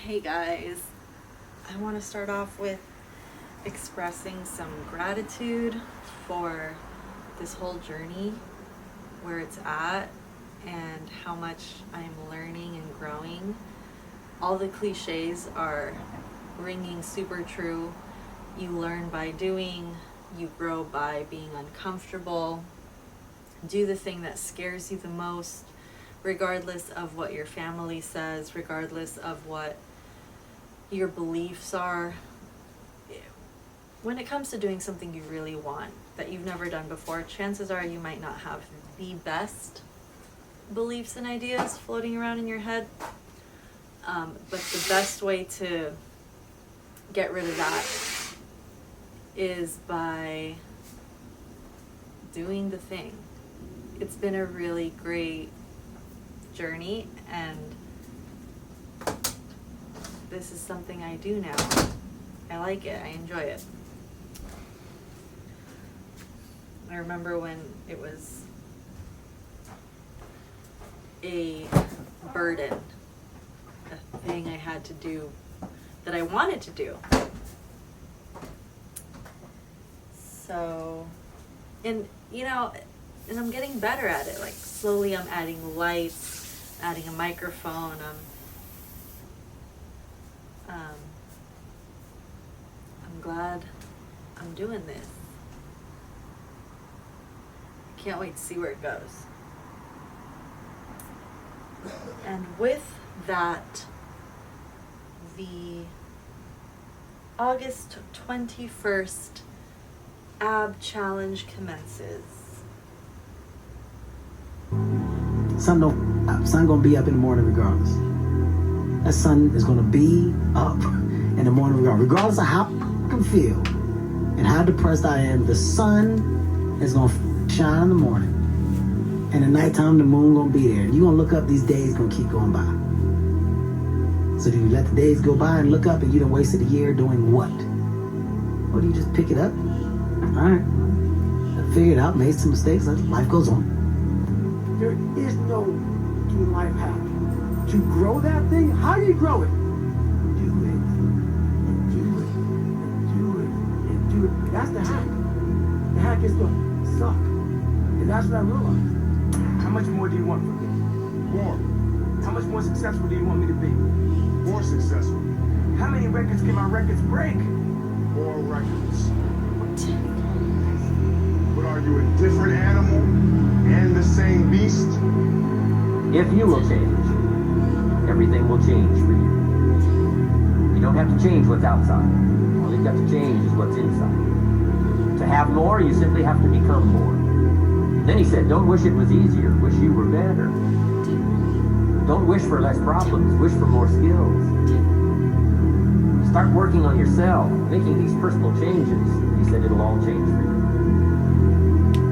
Hey guys, I want to start off with expressing some gratitude for this whole journey, where it's at, and how much I'm learning and growing. All the cliches are ringing super true. You learn by doing, you grow by being uncomfortable. Do the thing that scares you the most, regardless of what your family says, regardless of what your beliefs are. When it comes to doing something you really want that you've never done before, chances are you might not have the best beliefs and ideas floating around in your head. But the best way to get rid of that is by doing the thing. It's been a really great journey, and this is something I do now. I like it. I enjoy it. I remember when it was a burden, a thing I had to do that I wanted to do. So, and I'm getting better at it. Like, slowly I'm adding lights, adding a microphone. I'm glad I'm doing this. Can't wait to see where it goes. And with that, the August 21st ab challenge commences. Sun gonna be up in the morning regardless. That sun is gonna be up in the morning regardless of how I can feel and how depressed I am. The sun is gonna shine in the morning, and at nighttime the moon gonna be there. You gonna look up, these days gonna keep going by. So do you let the days go by and look up and you done wasted a year doing what? Or do you just pick it up? All right, I figured it out, made some mistakes, life goes on. There is no life hack. To grow that thing, how do you grow it? Do it, and do it, and do it, and do it. That's the hack. The hack is to suck. And that's what I realized. How much more do you want from me? More. How much more successful do you want me to be? More successful. How many records can my records break? More records. But are you a different animal and the same beast? If you will change, everything will change for you. You don't have to change what's outside. All you've got to change is what's inside. To have more, you simply have to become more. Then he said, don't wish it was easier, wish you were better. Don't wish for less problems, wish for more skills. Start working on yourself, making these personal changes. He said it'll all change for you.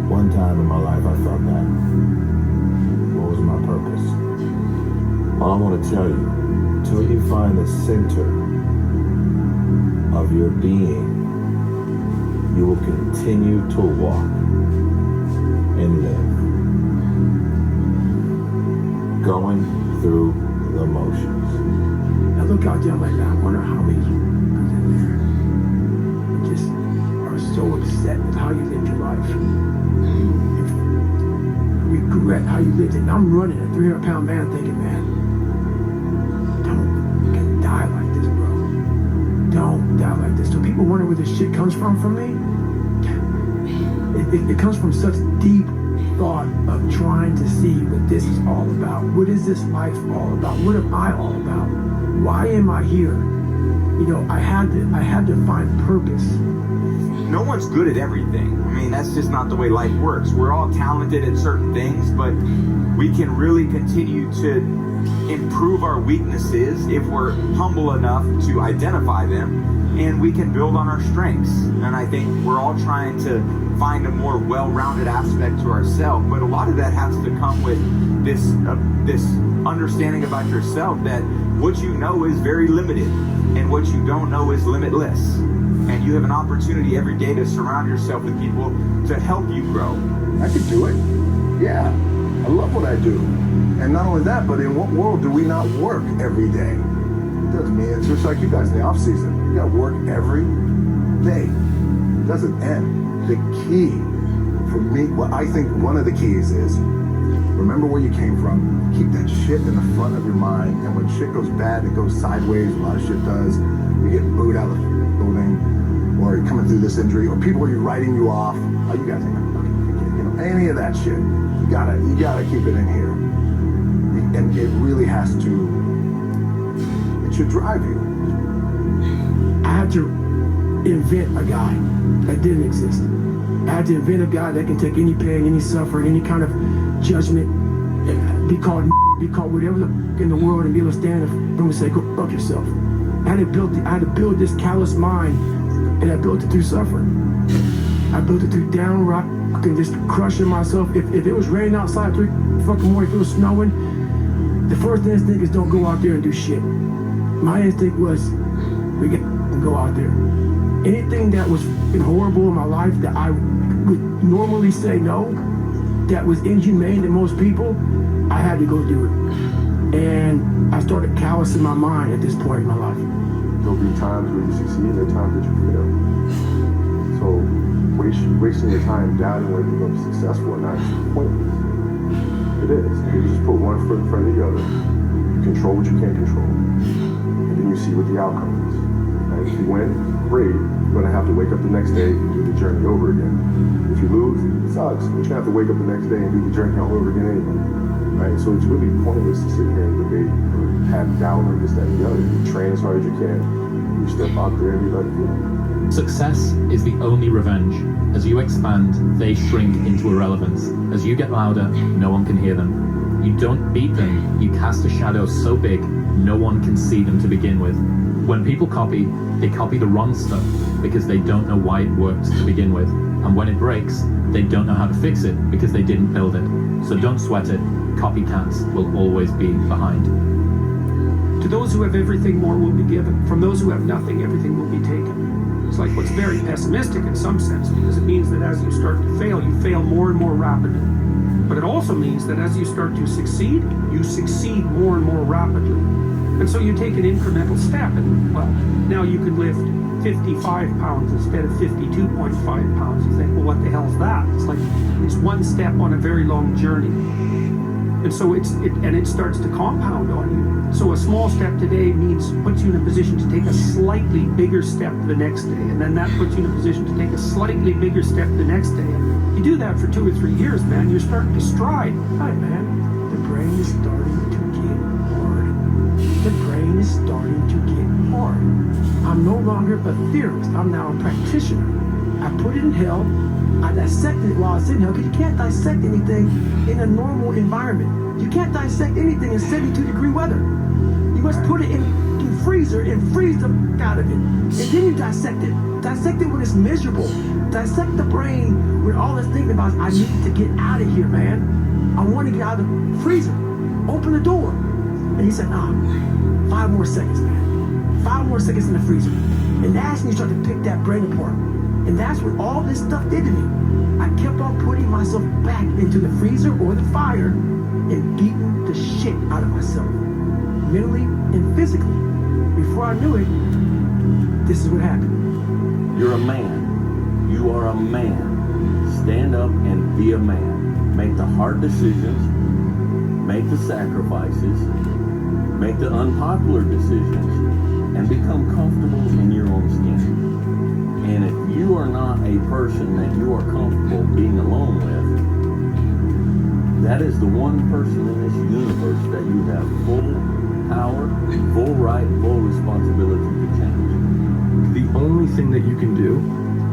One time in my life I thought that. What was my purpose? All I want to tell you, till you find the center of your being, you will continue to walk and live, going through the motions. I look out there, I'm like, I wonder how many people in there just are so upset with how you lived your life. Regret how you lived it. And I'm running a 300-pound man thinking, man, you can die like this, bro. Don't die like this. So people wonder where this shit comes from me. It comes from such deep thought of trying to see what this is all about. What is this life all about? What am I all about? Why am I here? I had to find purpose. No one's good at everything. I mean, that's just not the way life works. We're all talented at certain things, but we can really continue to improve our weaknesses if we're humble enough to identify them, and we can build on our strengths. And I think we're all trying to find a more well-rounded aspect to ourselves, but a lot of that has to come with this understanding about yourself that what you know is very limited and what you don't know is limitless. And you have an opportunity every day to surround yourself with people to help you grow. I could do it. Yeah. I love what I do. And not only that, but in what world do we not work every day? It does me It's just like you guys in the off season. You got to work every day. It doesn't end. The key for me, what I think one of the keys is, remember where you came from. Keep that shit in the front of your mind. And when shit goes bad, it goes sideways. A lot of shit does. You get booed out of the building, or you're coming through this injury, or people are writing you off. Oh, you guys ain't gonna fucking forget, you know, any of that shit. You gotta keep it in here. And it really has to, it should drive you. I had to invent a guy that didn't exist. I had to invent a guy that can take any pain, any suffering, any kind of judgment, and be called whatever in the world, and be able to stand and say, go fuck yourself. I had to build this callous mind, and I built it through suffering. I built it through downright fucking just crushing myself. If it was raining outside 3 fucking morning, if it was snowing, the first instinct is don't go out there and do shit. My instinct was, we got to go out there. Anything that was horrible in my life that I would normally say no, that was inhumane to most people, I had to go do it. And I started callousing my mind at this point in my life. There'll be times where you succeed and times that you fail. So wasting your time doubting whether you're going to be successful or not is pointless. It is. You just put one foot in front of the other. You control what you can't control. And then you see what the outcome is. Right? If you win, great. You're going to have to wake up the next day and do the journey over again. If you lose, it sucks. You're going to have to wake up the next day and do the journey all over again anyway. Right? So it's really pointless to sit here and debate or have doubt or this, that, and the other. You train as hard as you can. You step out there and you let it go. Success is the only revenge. As you expand, they shrink into irrelevance. As you get louder, no one can hear them. You don't beat them, you cast a shadow so big, no one can see them to begin with. When people copy, they copy the wrong stuff because they don't know why it works to begin with. And when it breaks, they don't know how to fix it because they didn't build it. So don't sweat it. Copycats will always be behind. To those who have everything, more will be given. From those who have nothing, everything will be taken. It's like what's very pessimistic in some sense, because it means that as you start to fail, you fail more and more rapidly. But it also means that as you start to succeed, you succeed more and more rapidly. And so you take an incremental step, and well, now you can lift 55 pounds instead of 52.5 pounds. You think, well, what the hell is that? It's like it's one step on a very long journey. And so it starts to compound on you. So a small step today puts you in a position to take a slightly bigger step the next day. And then that puts you in a position to take a slightly bigger step the next day. And you do that for 2 or 3 years, man. You're starting to stride. Right, man. The brain is starting to get hard. The brain is starting to get hard. I'm no longer a theorist. I'm now a practitioner. I put it in hell. I dissected it while I was in hell, because you can't dissect anything in a normal environment. You can't dissect anything in 72-degree weather. You must put it in the freezer and freeze the out of it. And then you dissect it. Dissect it when it's miserable. Dissect the brain when all it's thinking about is, I need to get out of here, man. I want to get out of the freezer. Open the door. And he said, nah, 5 more seconds, man. 5 more seconds in the freezer. And that's when you start to pick that brain apart. And that's what all this stuff did to me. I kept on putting myself back into the freezer or the fire and beating the shit out of myself, mentally and physically. Before I knew it, this is what happened. You're a man. You are a man. Stand up and be a man. Make the hard decisions. Make the sacrifices. Make the unpopular decisions. And become comfortable in your own skin. And if you are not a person that you are comfortable being alone with, that is the one person in this universe that you have full power, full right, full responsibility to change. The only thing that you can do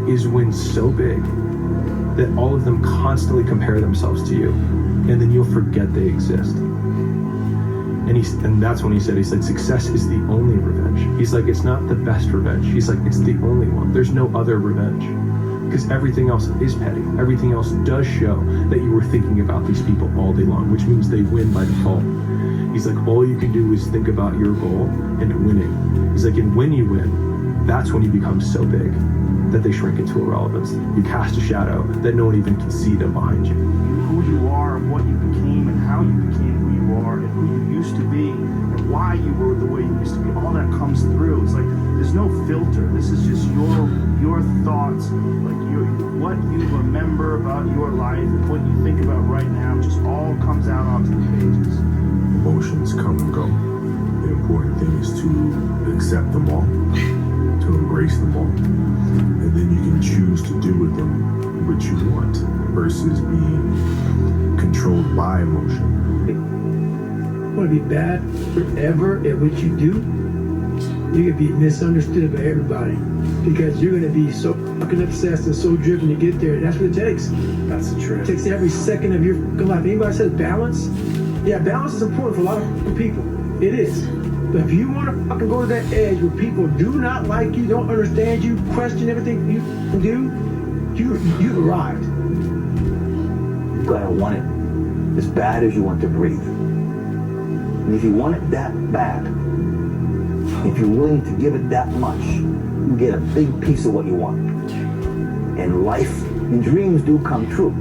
is win so big that all of them constantly compare themselves to you, and then you'll forget they exist. And that's when he said, success is the only revenge. He's like, it's not the best revenge. He's like, it's the only one. There's no other revenge. Because everything else is petty. Everything else does show that you were thinking about these people all day long, which means they win by default. He's like, all you can do is think about your goal and winning. He's like, and when you win, that's when you become so big that they shrink into irrelevance. You cast a shadow that no one even can see them behind you. Who you are and what you became and how you became who you are and who you used to be and why you were the way you used to be, all that comes comes through. It's like there's no filter. This is just your thoughts, like what you remember about your life and what you think about right now just all comes out onto the pages. Emotions come and go. The important thing is to accept them all, to embrace them all, and then you can choose to do with them what you want versus being controlled by emotion. You want to be bad forever at what you do, you're going to be misunderstood by everybody because you're going to be so fucking obsessed and so driven to get there. That's what it takes. That's the truth. It takes every second of your fucking life. Anybody says balance? Yeah, balance is important for a lot of people. It is. But if you want to fucking go to that edge where people do not like you, don't understand you, question everything you do, you've arrived. You gotta want it as bad as you want to breathe. And if you want it that bad, if you're willing to give it that much, you get a big piece of what you want. And life and dreams do come true.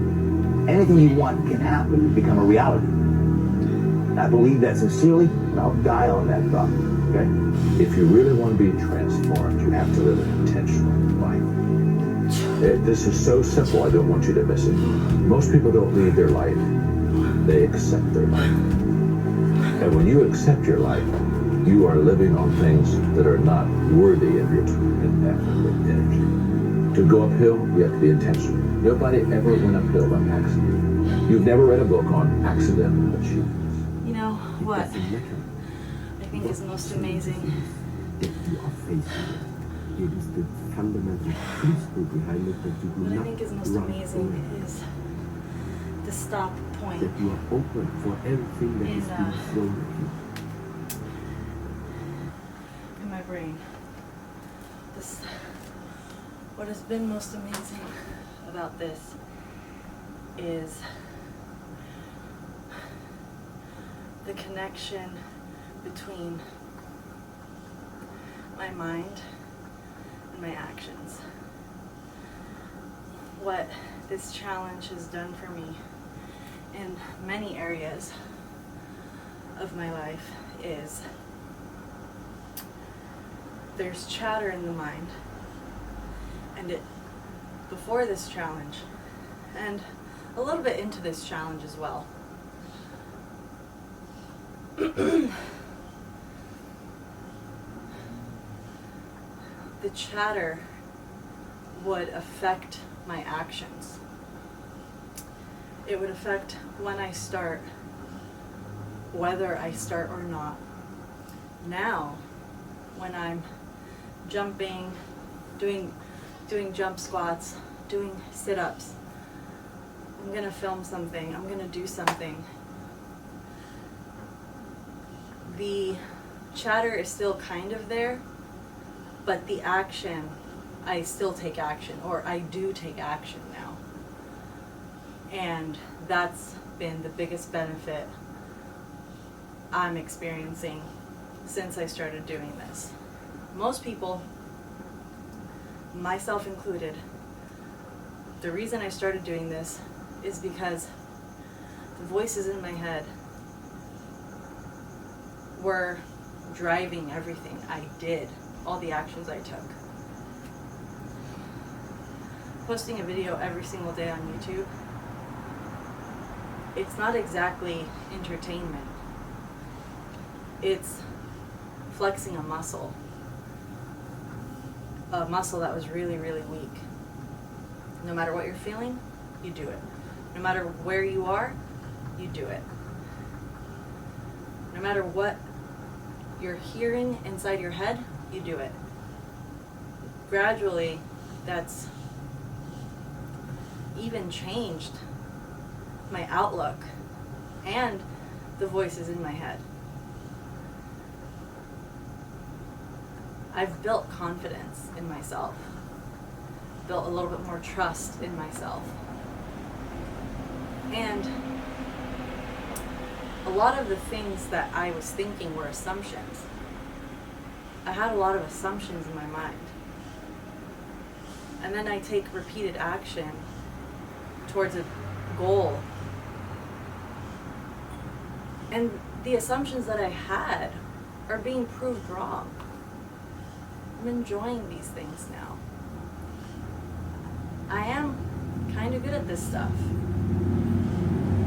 Anything you want can happen, become a reality. I believe that sincerely, and I'll die on that thought, okay? If you really want to be transformed, you have to live an intentional life. This is so simple, I don't want you to miss it. Most people don't lead their life, they accept their life. And when you accept your life, you are living on things that are not worthy of your time and effort and energy. To go uphill, you have to be intentional. Nobody ever went uphill by accident. You've never read a book on accidental achievements. You know what I think is most amazing? It is the fundamental principle behind it that you do What I not think is most run amazing away. is the stop point That you are open for everything that is being thrown at you. in my brain. What has been most amazing about this is the connection between my mind and my actions. What this challenge has done for me in many areas of my life is there's chatter in the mind, and before this challenge and a little bit into this challenge as well, the chatter would affect my actions. It would affect when I start, whether I start or not. Now, when I'm jumping, doing jump squats, doing sit-ups, I'm gonna film something, I'm gonna do something. The chatter is still kind of there, but the action, I still take action, or I do take action now. And that's been the biggest benefit I'm experiencing since I started doing this. Most people, myself included, the reason I started doing this is because the voices in my head were driving everything I did, all the actions I took. Posting a video every single day on YouTube, it's not exactly entertainment. It's flexing a muscle that was really, really weak. No matter what you're feeling, you do it. No matter where you are, you do it. No matter what you're hearing inside your head, you do it. Gradually, that's even changed my outlook and the voices in my head. I've built confidence in myself, built a little bit more trust in myself. And a lot of the things that I was thinking were assumptions. I had a lot of assumptions in my mind. And then I take repeated action towards a goal. And the assumptions that I had are being proved wrong. I'm enjoying these things now. I am kind of good at this stuff.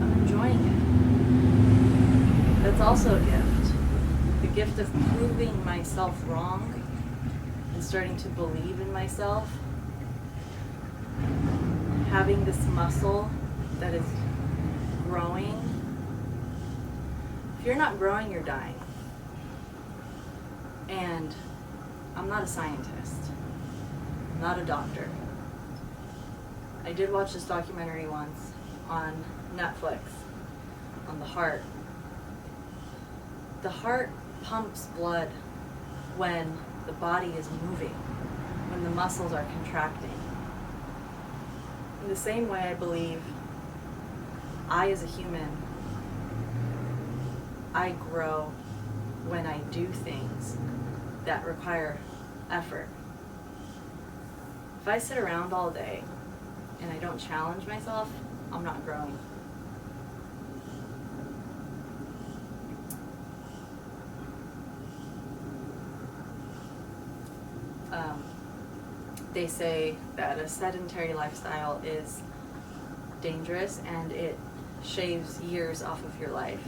I'm enjoying it. That's also a gift. The gift of proving myself wrong and starting to believe in myself. Having this muscle that is growing. If you're not growing, you're dying. And I'm not a scientist. I'm not a doctor. I did watch this documentary once on Netflix on the heart. The heart pumps blood when the body is moving, when the muscles are contracting. In the same way, I believe I, as a human, I grow when I do things that require effort. If I sit around all day and I don't challenge myself, I'm not growing. They say that a sedentary lifestyle is dangerous and it shaves years off of your life.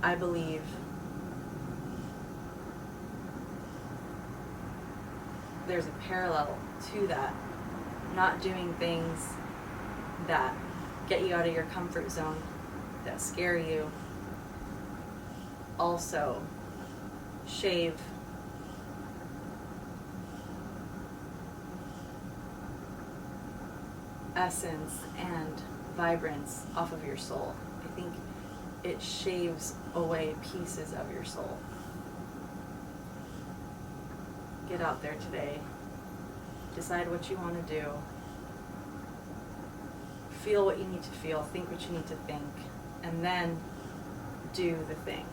I believe there's a parallel to that. Not doing things that get you out of your comfort zone, that scare you, also shave essence and vibrance off of your soul. I think it shaves away pieces of your soul. Get out there today. Decide what you want to do. Feel what you need to feel. Think what you need to think. And then do the thing.